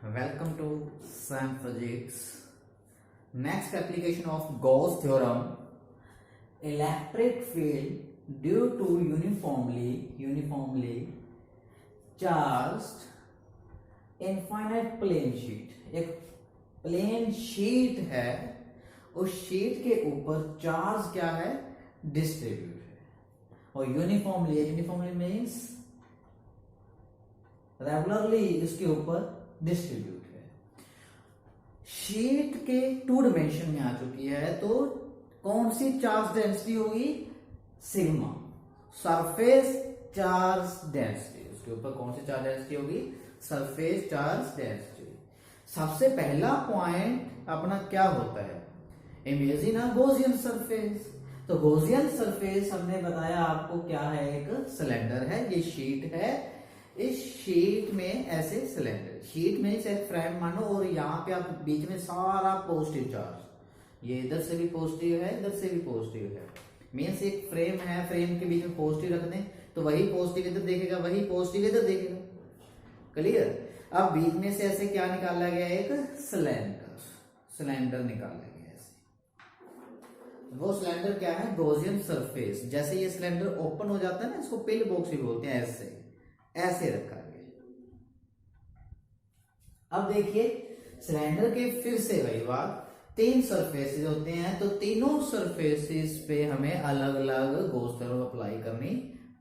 Welcome to SAM Physics. Next application of Gauss theorem. Electric field due to uniformly charged infinite plane sheet. एक plane sheet है, उस sheet के ऊपर charge क्या है, distribute है और यूनिफॉर्मली मीन्स रेगुलरली इसके ऊपर डिस्ट्रीब्यूट है। शीट के 2 डायमेंशन में आ चुकी है, तो कौन सी चार्ज डेंसिटी होगी, सिग्मा। सरफेस चार्ज डेंसिटी, उसके ऊपर कौन सी चार्ज डेंसिटी होगी, सरफेस चार्ज डेंसिटी। सबसे पहला पॉइंट अपना क्या होता है, इमेजिन अ गॉसियन सरफेस। तो गॉसियन सरफेस हमने बताया आपको क्या है, एक सिलेंडर है, ये शीट है। इस शीट में ऐसे सिलेंडर, शीट में से फ्रेम मानो और यहाँ पे आप बीच में सारा पॉजिटिव चार्ज, ये इधर से भी पॉजिटिव है, इधर से भी पॉजिटिव है। मीन्स एक फ्रेम है, फ्रेम के बीच में पॉजिटिव रख दें तो वही पॉजिटिव इधर देखेगा, वही पॉजिटिव इधर देखेगा। क्लियर। अब बीच में से ऐसे क्या निकाला गया, एक सिलेंडर निकाला गया ऐसे। वो सिलेंडर क्या है, गॉसियन सरफेस। जैसे ये सिलेंडर ओपन हो जाता है ना, इसको पिल बॉक्स भी बोलते हैं, ऐसे रखा गया। अब देखिए सिलेंडर के फिर से वही बात, 3 सरफेसेस होते हैं, तो तीनों सरफेसेस पे हमें अलग अलग गॉस थ्योरम अप्लाई करनी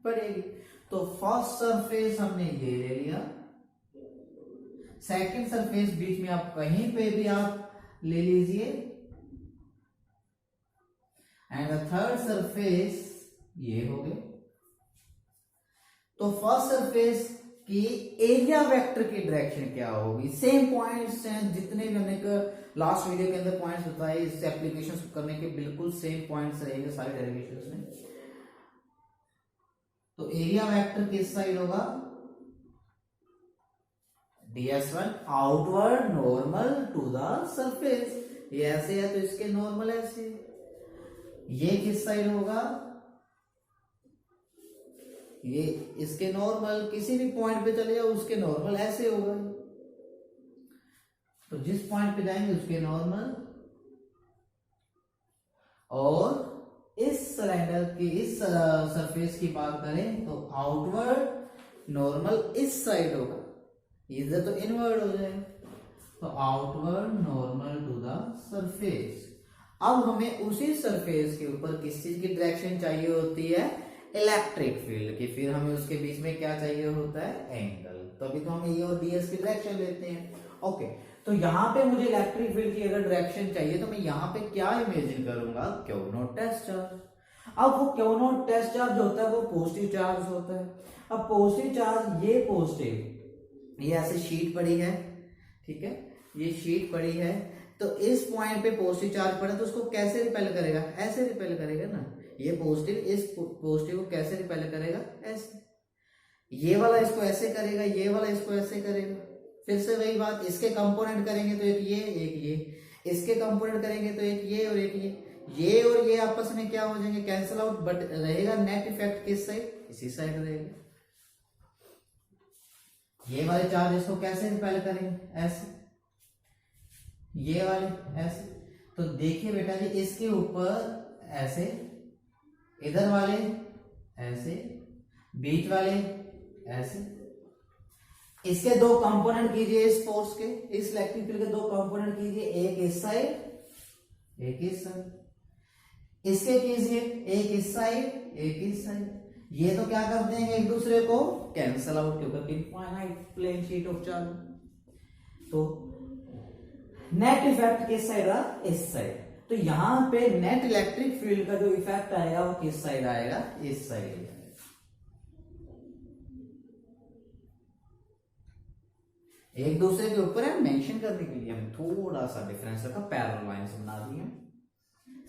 पड़ेगी। तो फर्स्ट सरफेस हमने ये ले लिया, सेकंड सरफेस बीच में आप कहीं पे भी आप ले लीजिए, एंड थर्ड सरफेस ये हो गए। तो फर्स्ट सरफेस की एरिया वेक्टर की डायरेक्शन क्या होगी, सेम पॉइंट्स हैं जितने भी हमने लास्ट वीडियो के अंदर पॉइंट्स बताए, इस एप्लीकेशन करने के बिल्कुल सेम पॉइंट्स रहेंगे सारे डेरिवेशंस में। तो एरिया वेक्टर किस साइड होगा, ds1 outward normal to the surface. ये ऐसे है तो इसके नॉर्मल ऐसे, ये किस साइड होगा, ये इसके नॉर्मल, किसी भी पॉइंट पे चले जाओ उसके नॉर्मल ऐसे होगा। तो जिस पॉइंट पे जाएंगे उसके नॉर्मल, और इस सिलेंडर की इस सरफेस की बात करें तो आउटवर्ड नॉर्मल इस साइड होगा, इधर तो इनवर्ड हो जाए, तो outward normal to the surface. अब हमें उसी सरफेस के ऊपर किस चीज की डायरेक्शन चाहिए होती है, इलेक्ट्रिक फील्ड की। फिर हमें उसके बीच में क्या चाहिए होता है, एंगल। तो अभी तो हम ए और ds की डायरेक्शन लेते हैं। ओके, तो यहाँ पे मुझे इलेक्ट्रिक फील्ड की अगर डायरेक्शन चाहिए तो मैं यहाँ पे क्या इमेजिन करूंगा, क्यू टेस्ट चार्ज। अब वो क्यू टेस्ट चार्ज होता है, वो पॉजिटिव चार्ज होता है। अब पॉजिटिव चार्ज, ये पॉजिटिव, ये ऐसे शीट पड़ी है, ठीक है, ये शीट पड़ी है, तो इस पॉइंट पे पॉजिटिव चार्ज पड़ा तो उसको कैसे रिपेल करेगा, ऐसे रिपेल करेगा ना। ये पॉजिटिव इस पॉजिटिव को कैसे रिपेल करेगा, ऐसे। ये वाला इसको ऐसे करेगा, ये वाला इसको ऐसे करेगा। फिर से वही बात, इसके कंपोनेंट करेंगे तो एक ये, इसके कंपोनेंट करेंगे तो एक ये और एक ये और ये आपस में क्या हो जाएंगे, कैंसिल आउट, बट रहेगा नेट इफेक्ट किस साइड, इसी साइड रहेगा। ये वाले चार्ज इसको कैसे रिपेल करेंगे, ऐसे, ये वाले ऐसे। तो देखिए बेटा जी, इसके ऊपर ऐसे, इधर वाले ऐसे, बीच वाले ऐसे। इसके 2 कंपोनेंट कीजिए इस फोर्स के, इस इलेक्ट्रिक फील्ड के 2 कंपोनेंट कीजिए, एक इस साइड, एक इस साइड। इसके कीजिए एक इस साइड, एक इस साइड। ये तो क्या कर देंगे, एक दूसरे को कैंसल आउट, क्योंकि infinite plane sheet of charge. तो नेट इफेक्ट किस साइड रहा, इस साइड। तो यहां पे नेट इलेक्ट्रिक फील्ड का जो इफेक्ट आएगा वो किस साइड आएगा, इस साइड। एक दूसरे के ऊपर है, मेंशन करने के लिए हम थोड़ा सा डिफरेंस रखा, पैरेलल लाइंस बना दी है।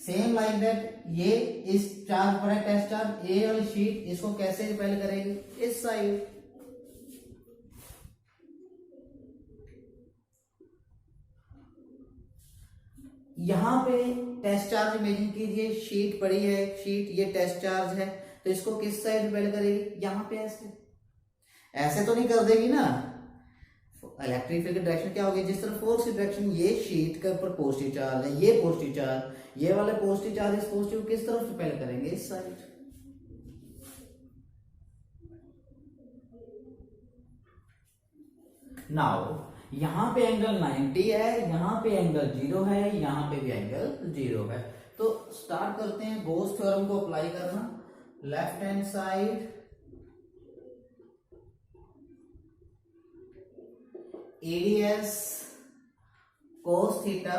सेम लाइक दैट, ये इस चार्ज पर है टेस्ट चार्ज, ए वाली शीट इसको कैसे रिपेल करेगी, इस साइड। यहां पे टेस्ट चार्ज इमेजिन कीजिए, शीट पड़ी है, शीट, ये टेस्ट चार्ज है, तो इसको किस साइड रिपेल करेगी, यहां पे ऐसे। ऐसे तो नहीं कर देगी ना, इलेक्ट्रिक फील्ड की डायरेक्शन क्या होगी, जिस तरह फोर्स की डायरेक्शन, ये शीट के ऊपर पॉजिटिव चार्ज है, ये पॉजिटिव चार्ज, ये वाले पॉजिटिव चार्ज इस पॉजिटिव किस तरफ रिपेल करेंगे, इस साइड। नाउ यहां पे एंगल 90 है, यहां पे एंगल 0 है, यहां पे भी एंगल 0 है। तो स्टार्ट करते हैं गोस थ्योरम को अप्लाई करना। Left hand side ADS cos theta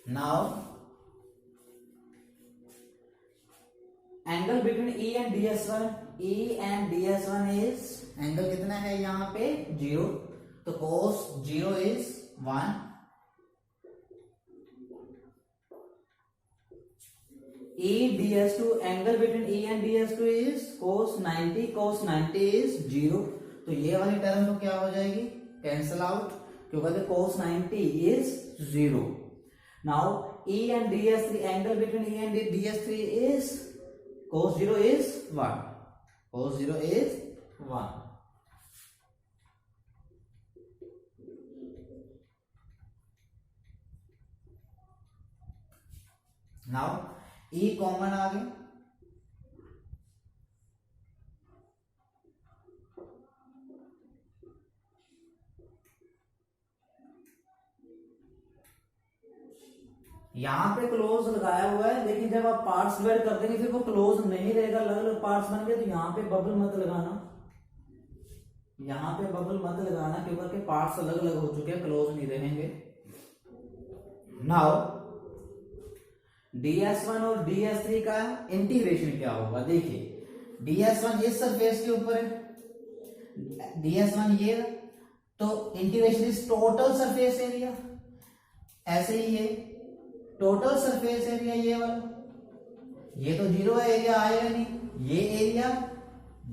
now angle between E and DS1, E and DS1 is, angle कितना है यहां पे 0, तो cos 0 is 1, EDS2, angle between E and DS2 is cos 90, cos 90 is 0, तो ये वाली टर्म तो क्या हो जाएगी, कैंसल आउट, क्योंकि cos 90 is 0। Now E and DS3, angle between E and DS3 is cos 0 is 1, cos 0 is 1। Now E common आ गया, यहां पे क्लोज लगाया हुआ है, लेकिन जब आप पार्ट्स डिवाइड कर देंगे फिर वो क्लोज नहीं रहेगा, अलग अलग पार्ट्स बन गए, तो यहां पे बबल मत लगाना, यहां पे बबल मत लगाना, क्योंकि पार्ट्स अलग अलग हो चुके हैं, क्लोज नहीं रहेंगे। नाउ DS1 और DS3 का इंटीग्रेशन क्या होगा, देखिए DS1 इस सरफेस के ऊपर है, DS1 ये, तो integration is total surface area, ऐसे ही है टोटल सरफेस एरिया, ये वाला, ये तो 0 है, एरिया आएगा नहीं, ये एरिया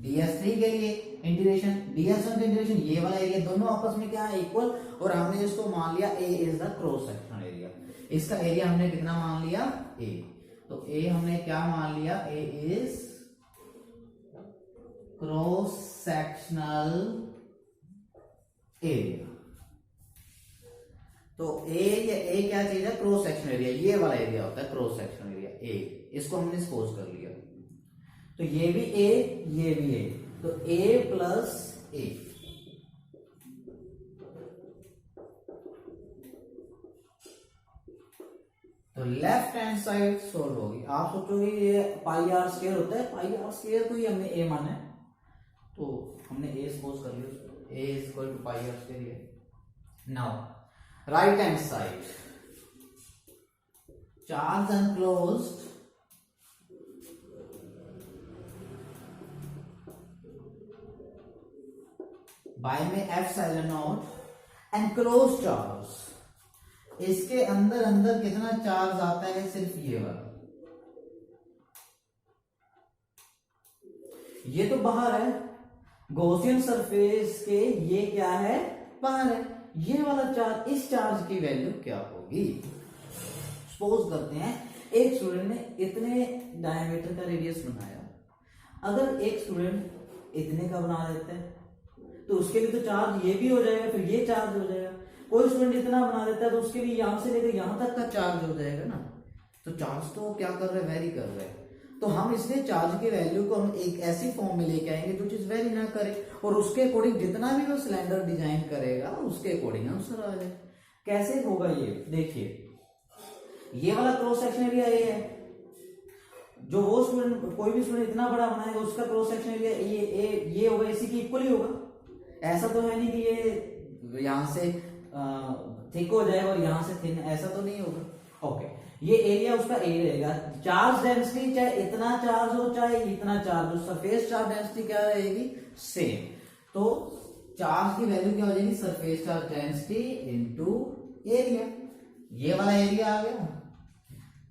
DS3 के लिए इंटीग्रेशन, DS1 का इंटीग्रेशन, ये वाला एरिया, दोनों आपस में क्या है, इक्वल, और हमने इसको मान लिया A is the cross sectional area, इसका एरिया हमने कितना मान लिया A, तो A हमने क्या मान लिया, A is cross sectional area, तो ए क्या चीज है, क्रॉस सेक्शनल एरिया, ये वाला एरिया होता है क्रॉस सेक्शनल एरिया ए, इसको हमने सपोज कर लिया, तो ये भी ए, ये भी ए, तो A प्लस A, तो लेफ्ट हैंड साइड सोल्व होगी। आप सोचोगे ये पाई आर स्क्वायर होता है, पाई आर स्क्वायर को ही हमने ए माना है, तो हमने ए सपोज कर लिया, A is equal to pi r square. Now right hand side charge enclosed by में एप्सिलॉन नॉट एनक्लोज्ड चार्ज, इसके अंदर अंदर कितना चार्ज आता है, सिर्फ ये वाला, ये तो बाहर है, गॉसियन सरफेस के ये क्या है, बाहर है, ये वाला चार्ज, इस चार्ज की वैल्यू क्या होगी। सपोज करते हैं एक स्टूडेंट ने इतने डायमीटर का रेडियस बनाया, अगर एक स्टूडेंट इतने का बना देता है तो उसके लिए तो चार्ज ये भी हो जाएगा, फिर ये चार्ज हो जाएगा, कोई स्टूडेंट इतना बना देता है तो उसके लिए यहां से लेकर यहां तक का चार्ज हो जाएगा ना, तो चार्ज तो क्या कर रहे हैं, वेरी कर रहे हैं, तो हम इसलिए चार्ज की वैल्यू को हम एक ऐसी फॉर्म में लेके आएंगे जो चीज वेरी ना करे, और उसके अकॉर्डिंग जितना भी वो सिलेंडर डिजाइन करेगा उसके अकॉर्डिंग आंसर आ जाए। कैसे होगा ये, देखिए ये वाला क्रॉस सेक्शन एरिया ये है, जो वो स्टूडेंट कोई भी स्टूडेंट इतना बड़ा बनाएगा उसका क्रॉस सेक्शन एरिया ये होगा, इसी की इक्वल ही होगा, ऐसा तो है नहीं कि ये यहां से थिक हो जाएगा और यहां से थिन, ऐसा तो नहीं होगा। ओके, ये एरिया उसका ए रहेगा, चार्ज डेंसिटी चाहे इतना चार्ज हो चाहे इतना चार्ज हो, सरफेस चार्ज डेंसिटी क्या रहेगी, सेम, तो चार्ज की वैल्यू क्या हो जाएगी, surface charge density into area. ये वाला एरिया आ गया।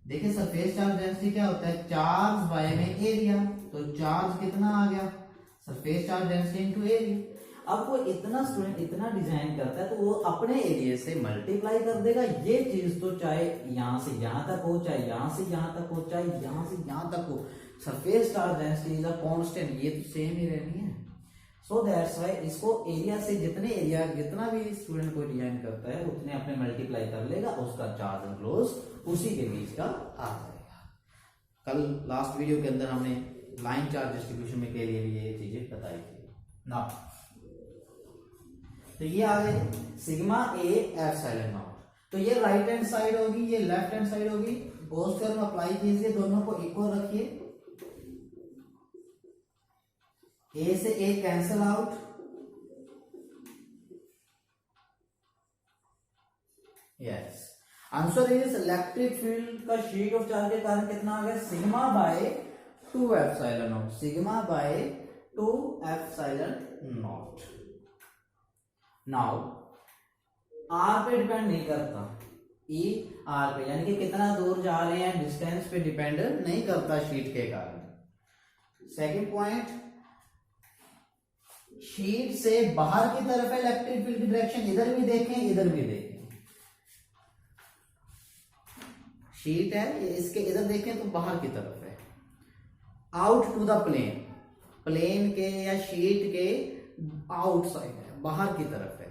देखिए सरफेस चार्ज डेंसिटी क्या होता है, चार्ज बाय में एरिया, तो चार्ज कितना आ गया, surface charge density into area. अब वो इतना स्टूडेंट इतना डिजाइन करता है तो वो अपने एरिया से मल्टीप्लाई कर देगा। ये चीज तो चाहे यहां से यहां तक हो, चाहे यहां से यहां तक हो, चाहे यहां से यहां तक हो, surface charge density is a constant, ये तो सेम ही रहनी है। सो दैट्स व्हाई इसको एरिया से जितने एरिया जितना भी स्टूडेंट को डिजाइन करता है उतने अपने मल्टीप्लाई कर लेगा, उसका चार्ज एनक्लोज उसी के बीच का आ जाएगा। कल लास्ट वीडियो के अंदर हमने लाइन चार्ज डिस्ट्रीब्यूशन में के लिए भी ये चीजें बताई थी ना। तो ये आ गए सिग्मा ए एप्सिलॉन नॉट। तो ये राइट हैंड साइड होगी, ये लेफ्ट हैंड साइड होगी। गॉस थ्योरम अप्लाई कीजिए, दोनों को इक्वल रखिए। ए से A cancel out, yes answer is electric field का शीट ऑफ चार्ज के कारण कितना आ गया, sigma by 2 epsilon not, sigma by 2 epsilon not. Now R पे डिपेंड नहीं करता, ई आर पे, यानी कि कितना दूर जा रहे हैं डिस्टेंस पे डिपेंड नहीं करता शीट के कारण। सेकंड पॉइंट, शीट से बाहर की तरफ है इलेक्ट्रिक फील्ड की डायरेक्शन, इधर भी देखें इधर भी देखें। शीट है इसके इधर देखें तो बाहर की तरफ है, out to the plane, plane के या शीट के आउटसाइड है, बाहर की तरफ है।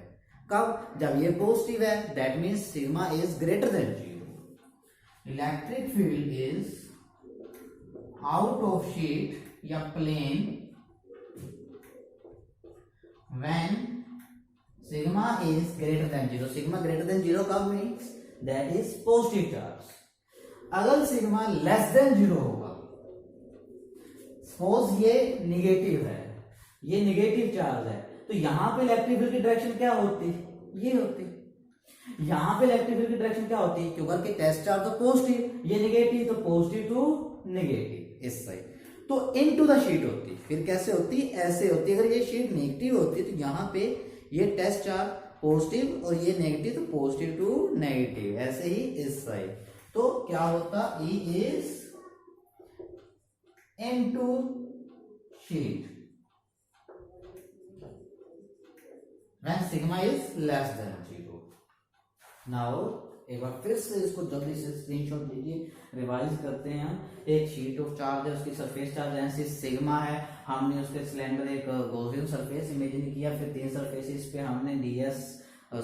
कब, जब ये पॉजिटिव है, that means sigma is greater than 0। Electric field is out of sheet या plane when sigma is greater than 0। Sigma greater than 0 कब means that is positive charge. अगर सिग्मा लेस देन 0 होगा, सपोज ये negative है, ये negative charge है, तो यहां पे इलेक्ट्रिक फील्ड की डायरेक्शन क्या होती, ये होती। यहां पे इलेक्ट्रिक फील्ड की डायरेक्शन क्या होती, क्योंकि टेस्ट चार्ज तो पॉजिटिव, ये निगेटिव, तो पॉजिटिव टू निगेटिव इस साइड, तो इनटू द शीट होती। फिर कैसे होती, ऐसे होती। अगर ये शीट नेगेटिव होती तो यहां पे ये टेस्ट चार्ज पॉजिटिव और ये नेगेटिव, तो पॉजिटिव टू नेगेटिव, ऐसे ही इस साइड। तो क्या होता, E is into sheet when sigma is less than 0। now एक बार फिर से इसको जल्दी से स्क्रीनशॉट लीजिए, रिवाइज करते हैं। एक शीट ऑफ चार्ज है, उसकी सरफेस चार्ज डेंसिटी सिग्मा है, हमने उसके सिलेंडर एक गॉसियन सरफेस इमेजिन किया, फिर 3 सरफेसेस पे हमने डीएस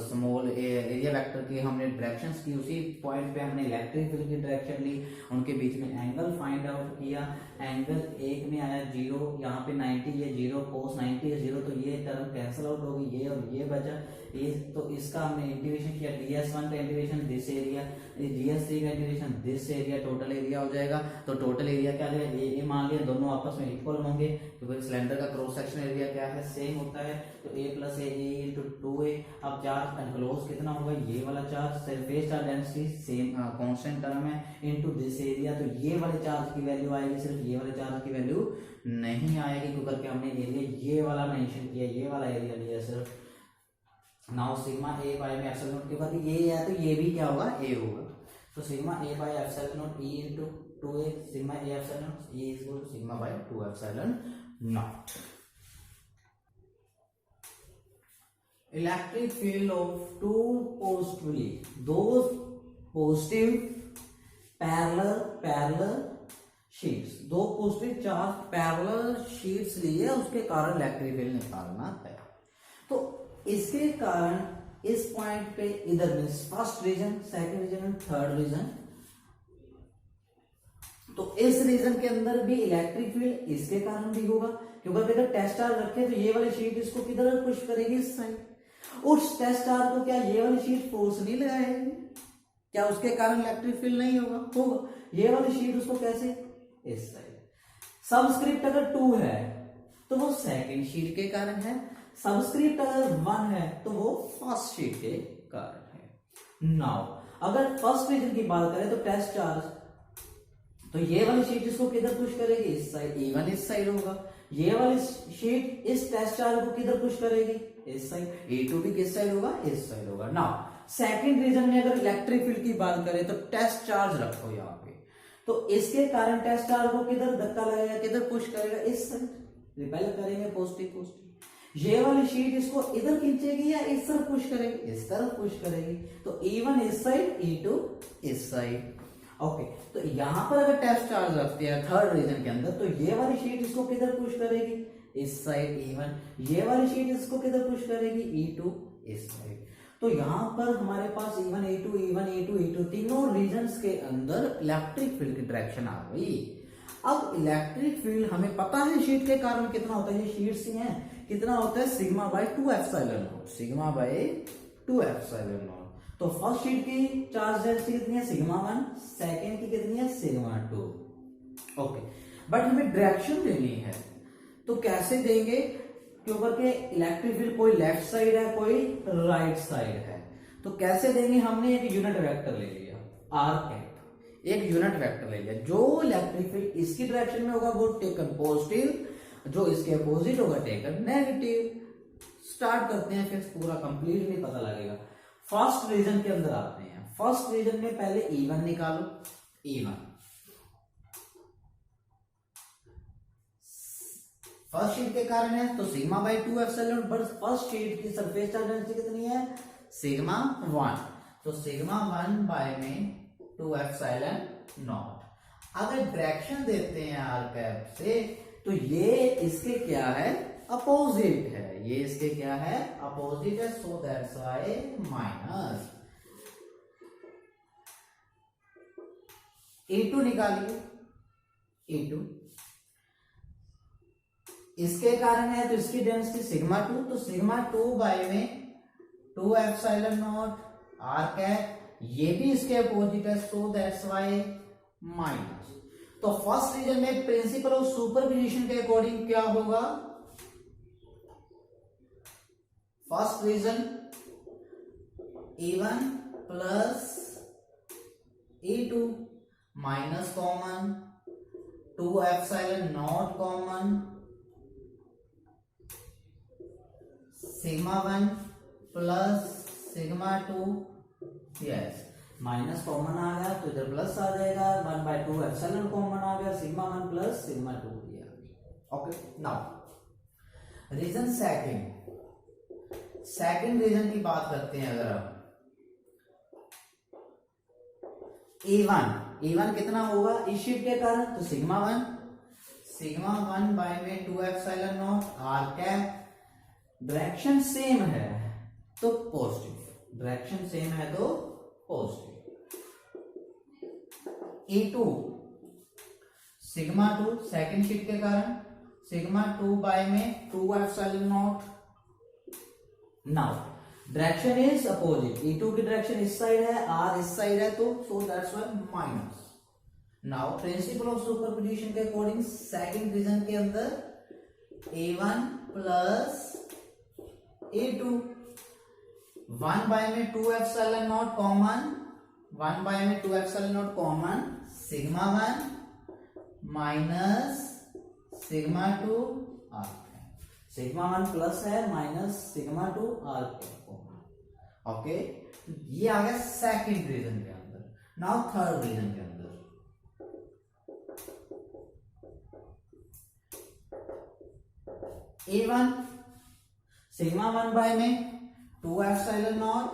स्मॉल एरिया वेक्टर की हमने डायरेक्शंस की, उसी पॉइंट पे हमने इलेक्ट्रिक फील्ड की डायरेक्शन ली, उनके बीच में एंगल फाइंड आउट किया। एंगल एक में आया 0, यहाँ पे 90, ये 0, cos 90 है 0, तो ये टर्म कैंसिल आउट हो गई, ये और ये बचा। ये तो इसका हमने इंटीग्रेशन किया, ds1 का इंटीग्रेशन दिस एरिया, ds3 का integration this area, total area हो जाएगा। तो टोटल एरिया क्या है, ये मान लिया, दोनों आपस में इक्वल होंगे क्योंकि सिलेंडर का क्रॉस सेक्शन एरिया क्या है, सेम होता है। तो a + a इंटू 2a। अब चार्ज एनक्लोज कितना होगा, ये वाला charge, surface charge density same constant term है, इनटू दिस एरिया। तो ये वाले चार्ज की वैल्यू आएगी, सिर्फ ये वाले चार्ज की वैल्यू नहीं आएगी क्योंकि हमने एरिया ये वाला मेंशन किया, ये वाला एरिया लिया सिर्फ। नाउ सिग्मा ए बाय में एप्सिलॉन नॉट के बाद ये है, तो ये भी क्या होगा, ए होगा। तो sigma A by epsilon not E into 2a, sigma A epsilon not E is equal to sigma by 2 epsilon not. Electric field of 2 positively, दो positive parallel sheets, 2 positive charge parallel sheets लिए, उसके कारण electric field निकालना है। तो इसके कारण इस पॉइंट पे इधर में first region, second region, third region, तो इस रीजन के अंदर भी इलेक्ट्रिक फील्ड इसके कारण भी होगा क्योंकि अगर टेस्ट चार्ज रखे तो ये वाली शीट इसको किधर पुश करेगी, इस साइड। उस टेस्ट चार्ज को क्या ये वाली शीट फोर्स नहीं लगाएगी, क्या उसके कारण इलेक्ट्रिक फील्ड नहीं होगा, होगा। ये वाली शीट उसको कैसे, इस साइड। सबस्क्रिप्ट अगर 2 है तो वो सेकंड शीट के कारण है, सबस्क्रिप्ट अगर 1 है तो वो फर्स्ट शीट के कारण है। नाउ अगर फर्स्ट रीजन की बात करें तो टेस्ट चार्ज, तो ये वाली शीट इसको किधर पुश करेगी, इस साइड, इवन इस साइड होगा। ये वाली शीट इस टेस्ट चार्ज को किधर पुश करेगी, इस साइड, E2 भी किस साइड होगा, इस साइड होगा। नाउ सेकंड रीजन में अगर इलेक्ट्रिक फील्ड की बात करें तो टेस्ट चार्ज रखो यहाँ पे, तो इसके कारण टेस्ट चार्ज को किधर धक्का लगेगा, किधर पुश करेगा, इस साइड रिपेल करेंगे, पॉजिटिव पॉजिटिव। ये वाली शीट इसको इधर खींचेगी या इस तरफ पुश करेगी, इस तरफ पुश करेगी, तो E1 इस साइड, E2 इस साइड। ओके, तो यहां पर अगर टेस्ट चार्ज रखते हैं थर्ड रीजन के अंदर, तो ये वाली शीट इसको किधर पुश करेगी, इस साइड E1, ये वाली शीट इसको किधर पुश करेगी, E2 इस साइड। तो यहां पर हमारे पास E1 E2 E1 E2 E2 तीनों रीजन्स के अंदर इलेक्ट्रिक फील्ड की डायरेक्शन आ गई। अब इलेक्ट्रिक फील्ड हमें पता है शीट के कारण कितना होता है, ये शीट्स ही हैं, कितना होता है sigma by 2 epsilon not, sigma by 2 epsilon not. तो फर्स्ट शीट की चार्ज डेंसिटी कितनी है, सिग्मा 1, सेकेंड की कितनी है, सिग्मा 2। ओके, बट हमें डायरेक्शन देनी है, तो कैसे देंगे, क्योंकि के इलेक्ट्रिक फील्ड कोई लेफ्ट साइड है, कोई राइट साइड है, तो कैसे देंगे, हमने एक यूनिट वेक्टर ले लिया, आर कैप, एक यूनिट वेक्टर ले लिया, जो इलेक्ट्रिक फील्ड इसकी डायरेक्शन में होगा वो टेकन पॉजिटिव, जो इसके अपोजिट होगा टेकन नेगेटिव। स्टार्ट करते हैं, फिर पूरा कंप्लीट नहीं पता लगेगा। फर्स्ट रीजन के अंदर आते हैं, फर्स्ट रीजन में पहले E1 निकालो, E1 फर्स्ट शीट के कारण है तो सिग्मा बाय 2 एप्सिलॉन, पर फर्स्ट शीट की सरफेस चार्ज डेंसिटी कितनी है, सिग्मा 1, तो सिग्मा 1 बाय में 2 एप्सिलॉन नॉट। अगर डायरेक्शन देते हैं आर कैप से, तो ये इसके क्या है, अपोजिट है, ये इसके क्या है, अपोजिट है, so that's why minus. E2 निकालिए, E2 इसके कारण है तो इसकी डेंसिटी सिग्मा 2, तो सिग्मा 2 बाय में 2 एप्सिलॉन नॉट आर कैप, ये भी इसके अपोजिट है, सो दैट्स व्हाई माइनस। तो फर्स्ट रीजन में प्रिंसिपल ऑफ सुपरपोजिशन के अकॉर्डिंग क्या होगा, first region E1 plus E2 minus common, 2 epsilon not common, sigma 1 plus sigma 2, yes minus common आ गया तो इधर प्लस आ जाएगा, 1/2 एप्सिलॉन कॉमन आ गया, सिग्मा 1 प्लस सिग्मा 2 दिया। Okay, now region second region की बात करते हैं। अगर हम E1 कितना होगा इस शीट के कारण, तो सिग्मा 1 बाय में 2 epsilon naught R cap, direction same है तो पॉजिटिव, डायरेक्शन सेम है तो positive. E2 sigma 2 second sheet के कारण, सिग्मा 2 बाय में 2 epsilon not. Now direction is opposite, E2 की डायरेक्शन इस साइड है, R इस साइड है, तो सो that's why minus. Now principal of superposition के अकॉर्डिंग सेकंड रीजन के अंदर A1 प्लस A2, 1 बाय में 2 एप्सिलॉन नॉट कॉमन, 1 बाय में 2 epsilon not common, sigma 1 minus sigma 2 R, sigma 1 plus है minus sigma 2 R common. Okay, ये आ गया second region के अंदर। नाउ थर्ड रीजन के अंदर A1 सिग्मा 1 बाय में 2 epsilon not,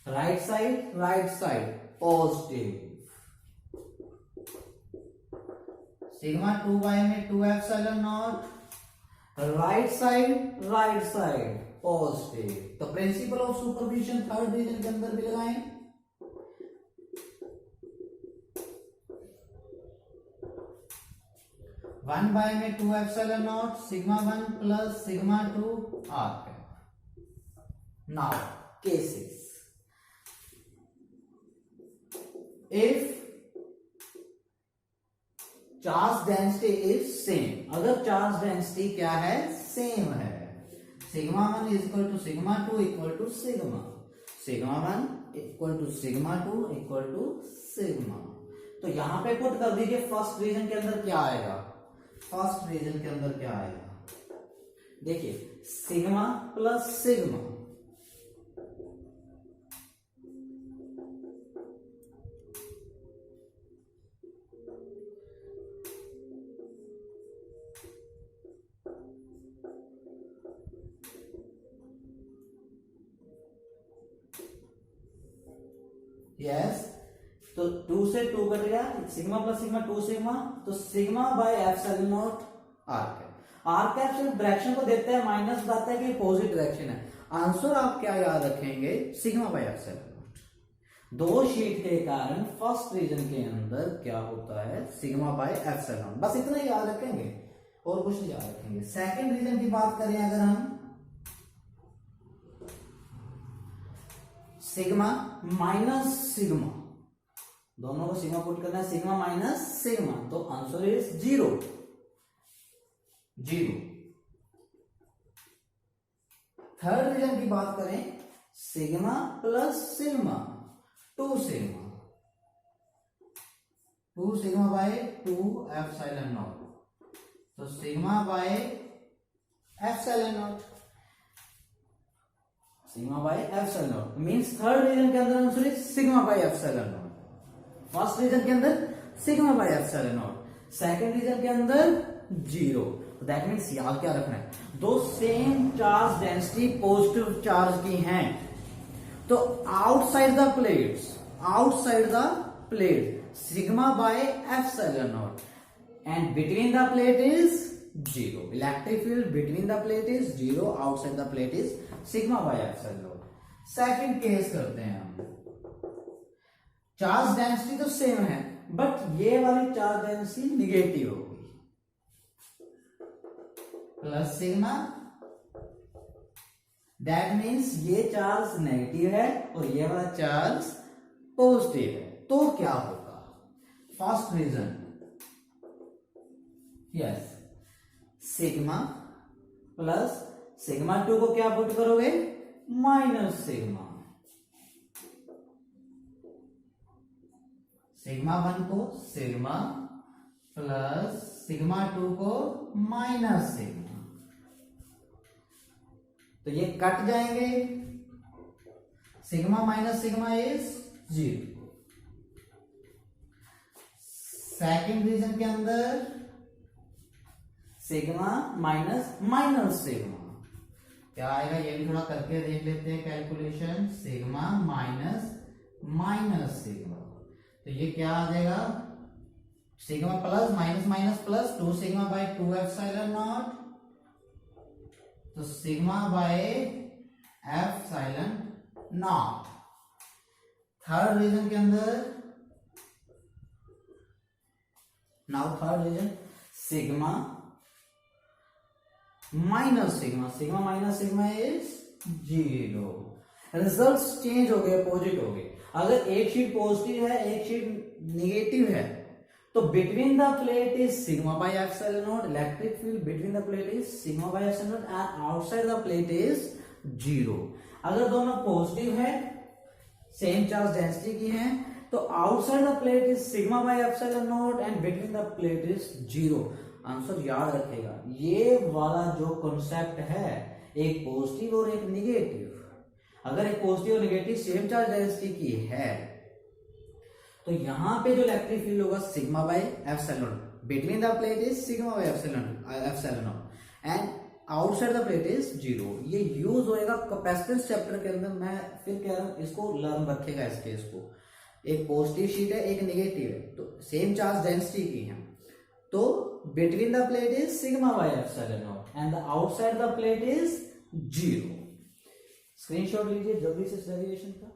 right side positive, sigma 2 by में 2 epsilon not, right side positive. तो principle of superposition third region के अंदर भी लगाएं, 1 बाय में 2 epsilon not sigma 1 plus sigma 2 R cap. Now cases, if charge density is same, अगर charge density क्या है, सेम है, sigma 1 is equal to sigma 2 equal to sigma 1 equal to sigma 2 equal to sigma. तो यहां पे put कर दीजिए first region के अंदर क्या आएगा, फर्स्ट रीजन के अंदर क्या आएगा, देखिए सिग्मा प्लस सिग्मा, यस, तो 2 से 2 कट गया, सिग्मा प्लस सिग्मा 2 सिग्मा, तो sigma by epsilon naught R cap. R cap सिर्फ डायरेक्शन को देता है, माइनस बताता है कि अपोजिट डायरेक्शन है। आंसर आप क्या याद रखेंगे, सिग्मा बाय एप्सिलॉन नॉट। दो शीट के कारण फर्स्ट रीजन के अंदर क्या होता है, सिग्मा बाय एप्सिलॉन, बस इतना ही याद रखेंगे और कुछ नहीं याद रखेंगे। सेकंड रीजन की बात करें अगर हम, सिग्मा माइनस सिग्मा, दोनों को सिग्मा पुट करना है, सिग्मा माइनस सिग्मा, तो आंसर इज 0 0। थर्ड रीजन की बात करें, sigma plus sigma 2 sigma, 2 sigma by 2 epsilon not, तो sigma by epsilon not, sigma by epsilon not means third region के अंदर answer is sigma by epsilon not. First region के अंदर sigma by epsilon not, second region के अंदर 0। That means याद क्या रखना है, दो same charge density positive charge की हैं, तो outside the plate sigma by epsilon not and between the plate is 0। Electric field between the plate is 0, outside the plate is sigma by epsilon not. Second case करते हैं हम, charge density तो same है but ये वाली charge density negative होगी, plus sigma, that means ये charge negative है और ये वाला चार्ज पॉजिटिव है, तो क्या होगा, first region, yes, sigma plus sigma 2 को क्या पुट करोगे, माइनस सिग्मा, सिग्मा 1 को सिग्मा प्लस सिग्मा 2 को माइनस सिग्मा, तो ये कट जाएंगे, sigma minus sigma is 0। Second region के अंदर सिग्मा माइनस माइनस सिग्मा, क्या आएगा ये भी थोड़ा करके देख लेते हैं calculation, sigma minus minus sigma, तो ये क्या आ जाएगा, sigma plus minus minus plus 2 sigma by 2 epsilon not, तो sigma by epsilon not. Third region के अंदर, now third region, sigma minus sigma, sigma minus sigma is 0। Results change हो गए, अपोजिट हो गए। अगर एक शीट पॉजिटिव है एक शीट निगेटिव है, तो between the plate is sigma by epsilon not, electric field between the plate is sigma by epsilon not and outside the plate is 0। अगर दोनों पॉजिटिव है, सेम चार्ज डेंसिटी की हैं, तो outside the plate is sigma by epsilon not and between the plate is 0। Answer याद रखेगा, ये वाला जो कॉन्सेप्ट है, एक पॉजिटिव और एक निगेटिव, अगर एक पॉजिटिव और निगेटिव सेम चार्ज डेंसिटी की है, तो यहां पे जो इलेक्ट्रिक फील्ड होगा sigma by epsilon, between the plate is sigma by epsilon and outside the plate is 0। ये यूज होएगा कैपेसिटेंस चैप्टर के अंदर। मैं फिर कह रहा हूं, इसको लर्न रखेगा इस केस को, एक पॉजिटिव शीट है एक निगेटिव है, तो सेम चार्ज डेंसिटी की है, तो between the plate is sigma by epsilon not and the outside the plate is 0। Screenshot लीजिए जल्दी से इस डेरिवेशन का।